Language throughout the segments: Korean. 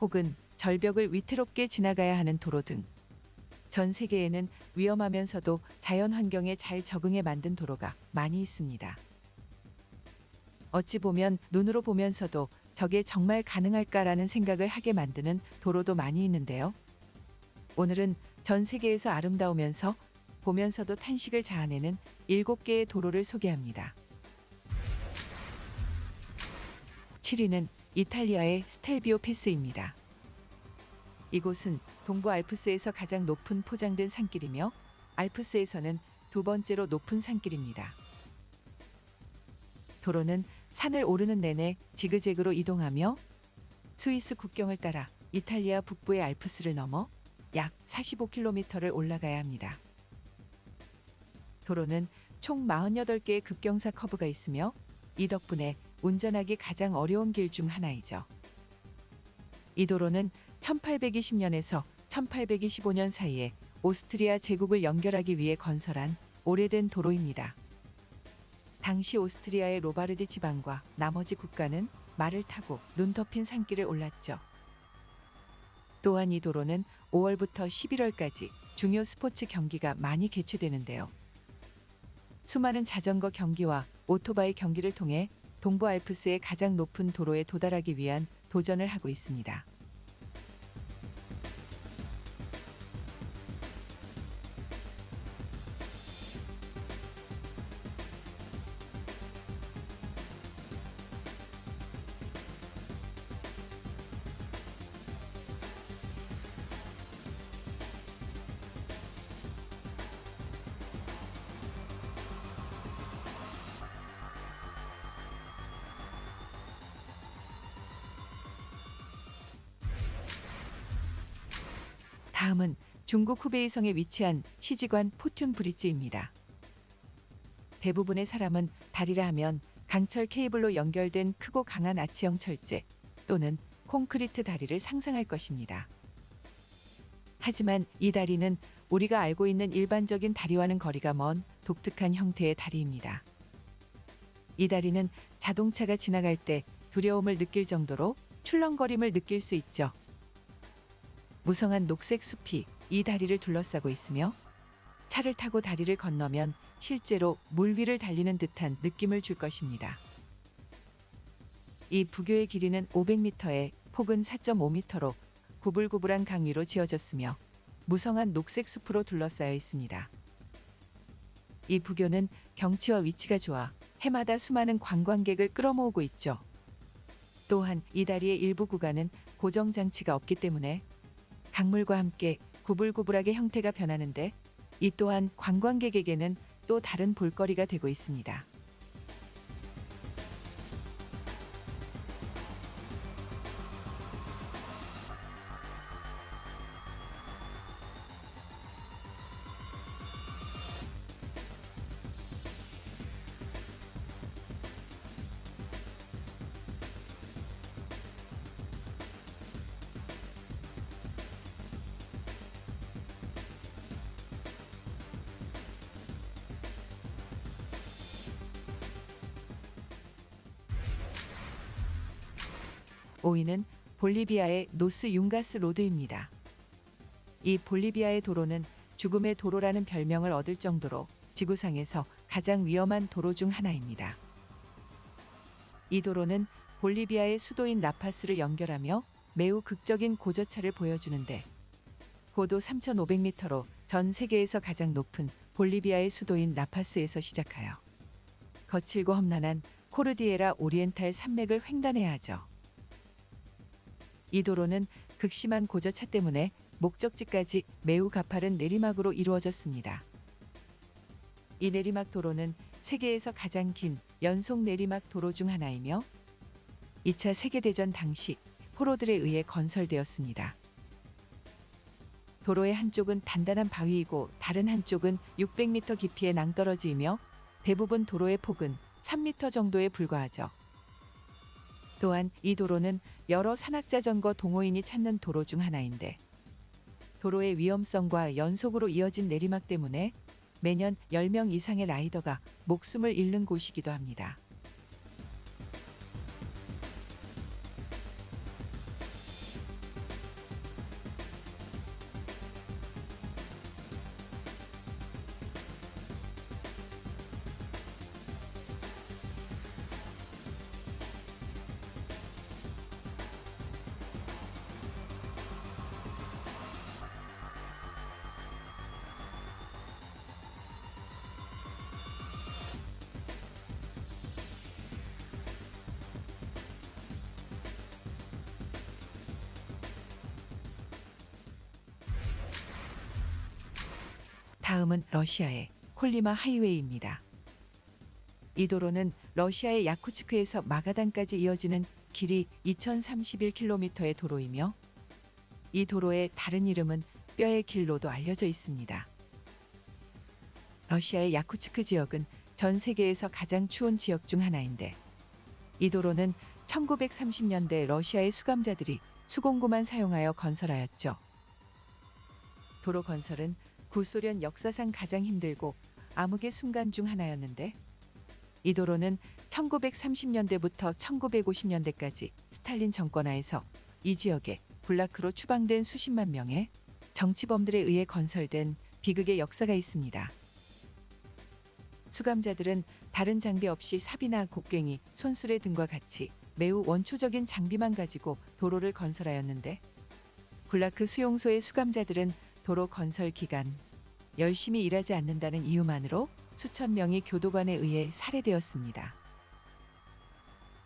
혹은 절벽을 위태롭게 지나가야 하는 도로 등 전 세계에는 위험하면서도 자연 환경에 잘 적응해 만든 도로가 많이 있습니다. 어찌 보면 눈으로 보면서도 저게 정말 가능할까라는 생각을 하게 만드는 도로도 많이 있는데요. 오늘은 전 세계에서 아름다우면서 보면서도 탄식을 자아내는 7개의 도로를 소개합니다. 7위는 이탈리아의 스텔비오 패스입니다. 이곳은 동부 알프스에서 가장 높은 포장된 산길이며 알프스에서는 두 번째로 높은 산길입니다. 도로는 산을 오르는 내내 지그재그로 이동하며 스위스 국경을 따라 이탈리아 북부의 알프스를 넘어 약 45km를 올라가야 합니다. 도로는 총 48개의 급경사 커브가 있으며 이 덕분에 운전하기 가장 어려운 길 중 하나이죠. 이 도로는 1820년에서 1825년 사이에 오스트리아 제국을 연결하기 위해 건설한 오래된 도로입니다. 당시 오스트리아의 로바르디 지방과 나머지 국가는 말을 타고 눈 덮인 산길을 올랐죠. 또한 이 도로는 5월부터 11월까지 중요 스포츠 경기가 많이 개최되는데요. 수많은 자전거 경기와 오토바이 경기를 통해 동부 알프스의 가장 높은 도로에 도달하기 위한 도전을 하고 있습니다. 다음은 중국 후베이성에 위치한 시지관 포튠 브릿지입니다. 대부분의 사람은 다리라 하면 강철 케이블로 연결된 크고 강한 아치형 철제 또는 콘크리트 다리를 상상할 것입니다. 하지만 이 다리는 우리가 알고 있는 일반적인 다리와는 거리가 먼 독특한 형태의 다리입니다. 이 다리는 자동차가 지나갈 때 두려움을 느낄 정도로 출렁거림을 느낄 수 있죠. 무성한 녹색 숲이 이 다리를 둘러싸고 있으며 차를 타고 다리를 건너면 실제로 물 위를 달리는 듯한 느낌을 줄 것입니다. 이 부교의 길이는 500m에 폭은 4.5m로 구불구불한 강 위로 지어졌으며 무성한 녹색 숲으로 둘러싸여 있습니다. 이 부교는 경치와 위치가 좋아 해마다 수많은 관광객을 끌어모으고 있죠. 또한 이 다리의 일부 구간은 고정장치가 없기 때문에 강물과 함께 구불구불하게 형태가 변하는데 이 또한 관광객에게는 또 다른 볼거리가 되고 있습니다. (5위는) 볼리비아의 노스 융가스 로드입니다. 이 볼리비아의 도로는 죽음의 도로라는 별명을 얻을 정도로 지구상에서 가장 위험한 도로 중 하나입니다. 이 도로는 볼리비아의 수도인 라파스를 연결하며 매우 극적인 고저차를 보여주는데 고도 3,500m로 전 세계에서 가장 높은 볼리비아의 수도인 라파스에서 시작하여 거칠고 험난한 코르디에라 오리엔탈 산맥을 횡단해야 하죠. 이 도로는 극심한 고저차 때문에 목적지까지 매우 가파른 내리막으로 이루어졌습니다. 이 내리막 도로는 세계에서 가장 긴 연속 내리막 도로 중 하나이며 2차 세계대전 당시 포로들에 의해 건설되었습니다. 도로의 한쪽은 단단한 바위이고 다른 한쪽은 600m 깊이의 낭떠러지이며 대부분 도로의 폭은 3m 정도에 불과하죠. 또한 이 도로는 여러 산악자전거 동호인이 찾는 도로 중 하나인데 도로의 위험성과 연속으로 이어진 내리막 때문에 매년 10명 이상의 라이더가 목숨을 잃는 곳이기도 합니다. 다음은 러시아의 콜리마 하이웨이입니다. 이 도로는 러시아의 야쿠츠크에서 마가단까지 이어지는 길이 2031km의 도로이며 이 도로의 다른 이름은 뼈의 길로도 알려져 있습니다. 러시아의 야쿠츠크 지역은 전 세계에서 가장 추운 지역 중 하나인데 이 도로는 1930년대 러시아의 수감자들이 수공구만 사용하여 건설하였죠. 도로 건설은 구소련 역사상 가장 힘들고 암흑의 순간 중 하나였는데 이 도로는 1930년대부터 1950년대까지 스탈린 정권하에서 이 지역에 굴라크로 추방된 수십만 명의 정치범들에 의해 건설된 비극의 역사가 있습니다. 수감자들은 다른 장비 없이 삽이나 곡괭이, 손수레 등과 같이 매우 원초적인 장비만 가지고 도로를 건설하였는데 굴라크 수용소의 수감자들은 도로 건설 기간 열심히 일하지 않는다는 이유만으로 수천 명이 교도관에 의해 살해되었습니다.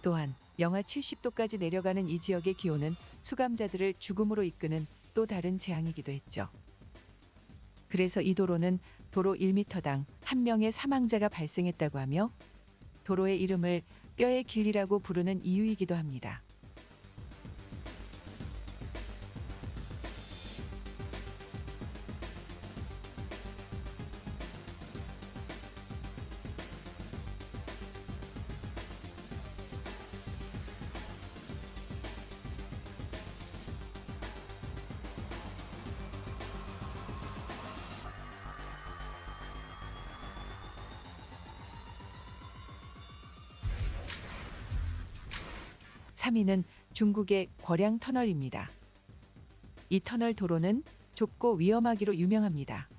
또한 영하 70도까지 내려가는 이 지역의 기온은 수감자들을 죽음으로 이끄는 또 다른 재앙이기도 했죠. 그래서 이 도로는 도로 1m당 1명의 사망자가 발생했다고 하며 도로의 이름을 뼈의 길이라고 부르는 이유이기도 합니다. (3위는) 중국의 거량 터널입니다. 이 터널 도로는 좁고 위험하기로 유명합니다.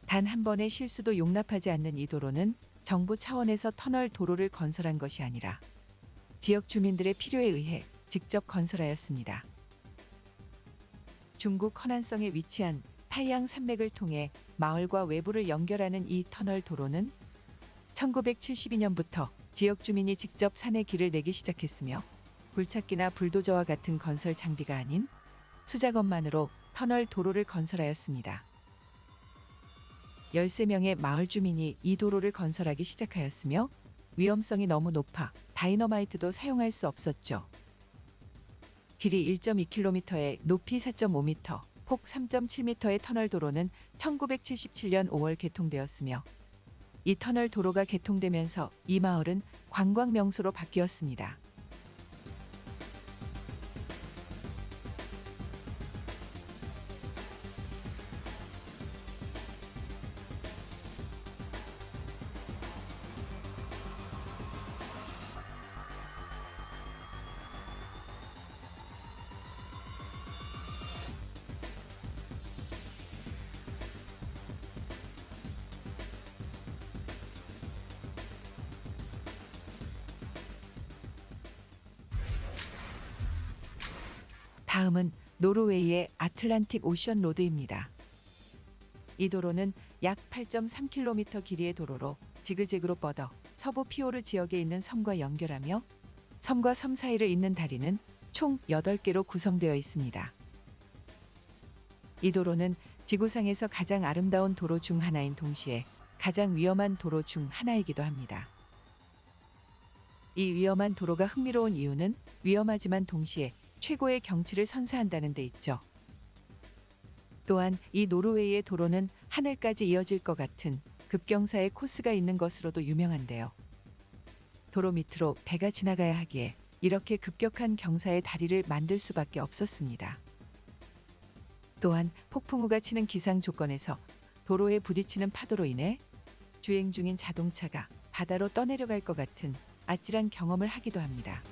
단 한 번의 실수도 용납하지 않는 이 도로는 정부 차원에서 터널 도로를 건설한 것이 아니라 지역 주민들의 필요에 의해 직접 건설하였습니다. 중국 허난성에 위치한 타이양 산맥을 통해 마을과 외부를 연결하는 이 터널 도로는 1972년부터 지역 주민이 직접 산에 길을 내기 시작했으며 굴착기나 불도저와 같은 건설 장비가 아닌 수작업만으로 터널 도로를 건설하였습니다. 13명의 마을 주민이 이 도로를 건설하기 시작하였으며 위험성이 너무 높아 다이너마이트도 사용할 수 없었죠. 길이 1.2km에 높이 4.5m, 폭 3.7m의 터널 도로는 1977년 5월 개통되었으며 이 터널 도로가 개통되면서 이 마을은 관광 명소로 바뀌었습니다. 다음은 노르웨이의 아틀란틱 오션 로드입니다. 이 도로는 약 8.3km 길이의 도로로 지그재그로 뻗어 서부 피오르 지역에 있는 섬과 연결하며 섬과 섬 사이를 잇는 다리는 총 8개로 구성되어 있습니다. 이 도로는 지구상에서 가장 아름다운 도로 중 하나인 동시에 가장 위험한 도로 중 하나이기도 합니다. 이 위험한 도로가 흥미로운 이유는 위험하지만 동시에 최고의 경치를 선사한다는 데 있죠. 또한 이 노르웨이의 도로는 하늘까지 이어질 것 같은 급경사의 코스가 있는 것으로도 유명한데요. 도로 밑으로 배가 지나가야 하기에 이렇게 급격한 경사의 다리를 만들 수밖에 없었습니다. 또한 폭풍우가 치는 기상 조건에서 도로에 부딪히는 파도로 인해 주행 중인 자동차가 바다로 떠내려갈 것 같은 아찔한 경험을 하기도 합니다.